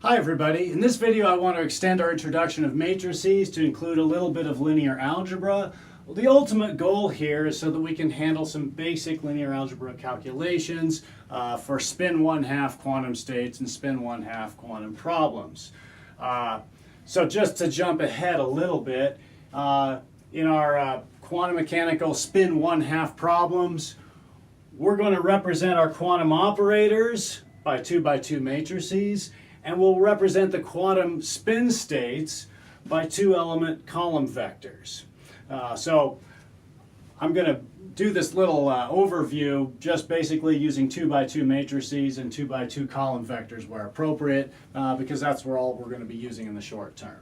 Hi everybody. In this video I want to extend our introduction of matrices to include a little bit of linear algebra. Well, the ultimate goal here is so that we can handle some basic linear algebra calculations for spin 1/2 quantum states and spin 1/2 quantum problems. So just to jump ahead a little bit, in our quantum mechanical spin 1/2 problems, we're going to represent our quantum operators by 2 by 2 matrices, and we'll represent the quantum spin states by 2-element column vectors. So I'm going to do this little overview just basically using 2 by 2 matrices and 2 by 2 column vectors where appropriate, because that's where all we're going to be using in the short term.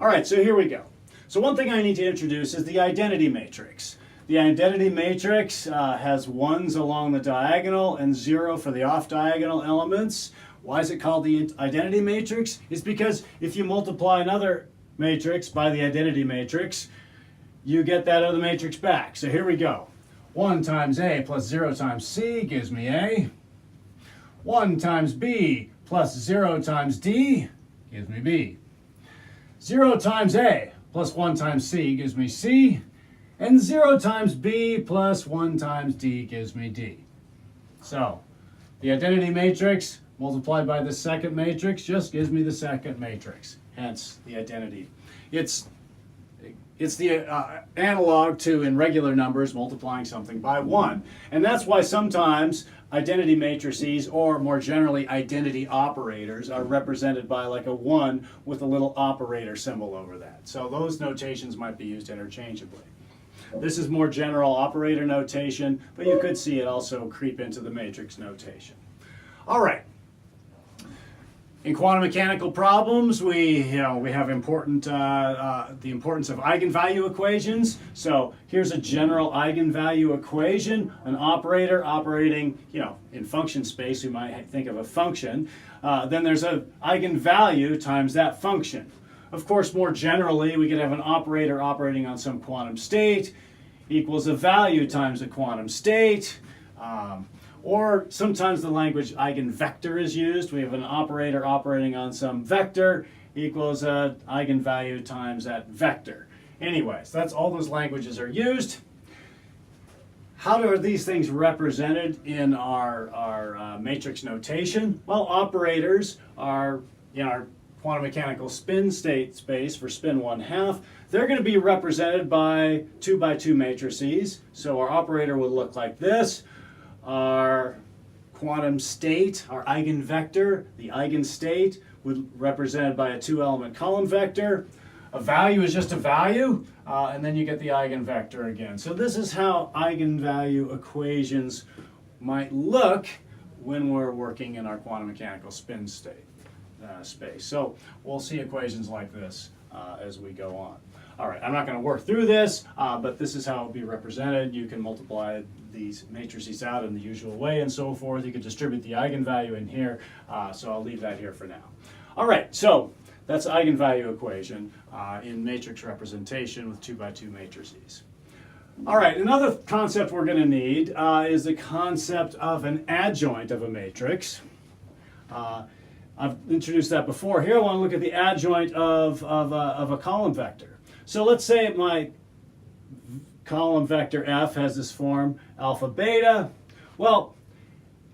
All right, so here we go. So one thing I need to introduce is the identity matrix. The identity matrix has 1s along the diagonal and 0 for the off-diagonal elements. Why is it called the identity matrix? It's because if you multiply another matrix by the identity matrix, you get that other matrix back. So here we go. 1 times A plus 0 times C gives me A. 1 times B plus 0 times D gives me B. 0 times A plus 1 times C gives me C. And 0 times B plus 1 times D gives me D. So the identity matrix multiplied by the second matrix just gives me the second matrix, hence the identity. It's the analog to, in regular numbers, multiplying something by 1. And that's why sometimes identity matrices, or more generally identity operators, are represented by like a 1 with a little operator symbol over that. So those notations might be used interchangeably. This is more general operator notation, but you could see it also creep into the matrix notation. All right. In quantum mechanical problems, we have the importance of eigenvalue equations. So here's a general eigenvalue equation, an operator operating, in function space. We might think of a function. Then there's an eigenvalue times that function. Of course, more generally, we could have an operator operating on some quantum state equals a value times a quantum state. Or sometimes the language eigenvector is used. We have an operator operating on some vector equals an eigenvalue times that vector. Anyways, that's all those languages are used. How are these things represented in our matrix notation? Well, operators are in our quantum mechanical spin state space for spin 1/2. They're going to be represented by 2 by 2 matrices. So our operator would look like this. Our quantum state, our eigenvector, the eigenstate, would represented by a 2-element column vector. A value is just a value, and then you get the eigenvector again. So this is how eigenvalue equations might look when we're working in our quantum mechanical spin state space. So we'll see equations like this as we go on. All right, I'm not going to work through this, but this is how it will be represented. You can multiply these matrices out in the usual way and so forth. You can distribute the eigenvalue in here, so I'll leave that here for now. All right, so that's the eigenvalue equation in matrix representation with 2 by 2 matrices. All right, another concept we're going to need is the concept of an adjoint of a matrix. I've introduced that before. Here I want to look at the adjoint of a column vector. So let's say my column vector F has this form, alpha beta. Well,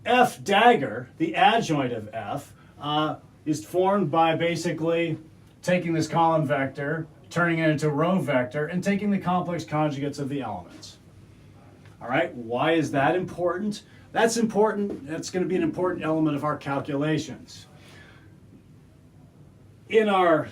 F dagger, the adjoint of F, is formed by basically taking this column vector, turning it into a row vector, and taking the complex conjugates of the elements. All right, why is that important? That's important. That's going to be an important element of our calculations. In our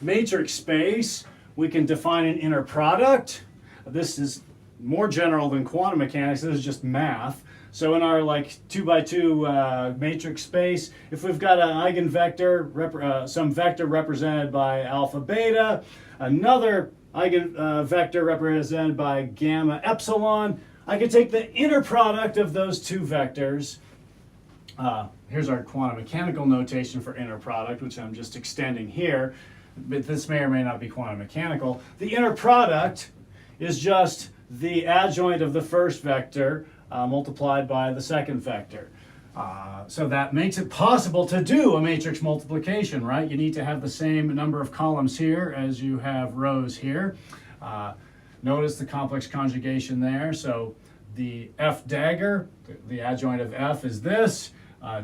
matrix space, we can define an inner product. This is more general than quantum mechanics. This is just math. So in our 2 by 2 matrix space, if we've got an eigenvector, some vector represented by alpha beta, another eigenvector represented by gamma epsilon, I could take the inner product of those two vectors. Here's our quantum mechanical notation for inner product, which I'm just extending here, but this may or may not be quantum mechanical. The inner product is just the adjoint of the first vector multiplied by the second vector. So that makes it possible to do a matrix multiplication, right? You need to have the same number of columns here as you have rows here. Notice the complex conjugation there. So the F dagger, the adjoint of F is this,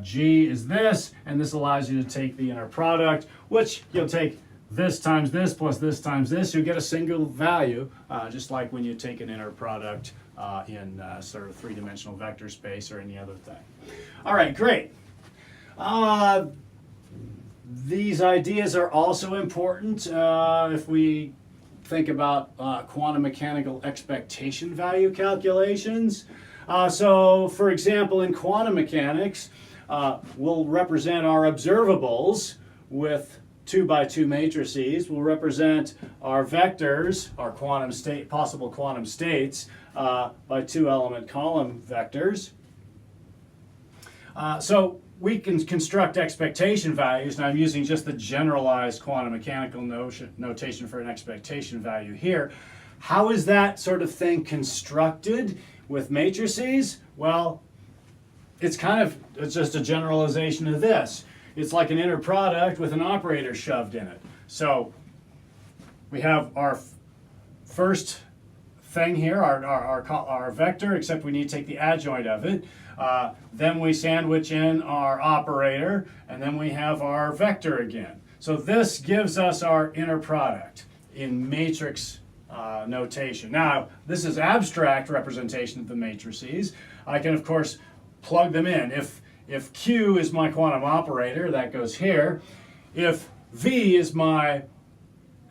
G is this, and this allows you to take the inner product, which you'll take this times this plus this times this. You get a single value, just like when you take an inner product in sort of three-dimensional vector space or any other thing. All right, great. These ideas are also important if we think about quantum mechanical expectation value calculations. So, for example, in quantum mechanics, we'll represent our observables with 2 by 2 matrices. We'll represent our vectors, our quantum state, possible quantum states, by 2-element column vectors. So we can construct expectation values, and I'm using just the generalized quantum mechanical notation for an expectation value here. How is that sort of thing constructed with matrices? Well, it's just a generalization of this. It's like an inner product with an operator shoved in it. So we have our first thing here, our vector, except we need to take the adjoint of it. Then we sandwich in our operator, and then we have our vector again. So this gives us our inner product in matrix notation. Now, this is abstract representation of the matrices. I can, of course, plug them in. If Q is my quantum operator, that goes here. If V is my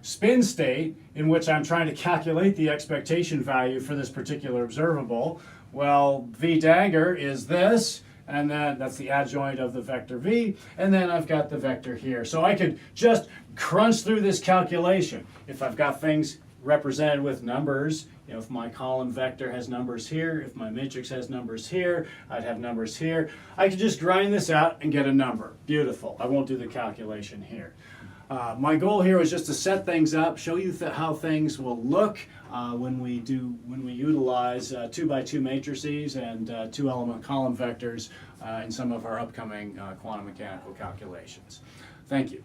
spin state, in which I'm trying to calculate the expectation value for this particular observable, well, V dagger is this, and then that's the adjoint of the vector V, and then I've got the vector here. So I could just crunch through this calculation. If I've got things represented with numbers, you know, if my column vector has numbers here, if my matrix has numbers here, I'd have numbers here. I could just grind this out and get a number. Beautiful. I won't do the calculation here. My goal here was just to set things up, show you how things will look when we utilize 2 by 2 matrices and 2-element column vectors in some of our upcoming quantum mechanical calculations. Thank you.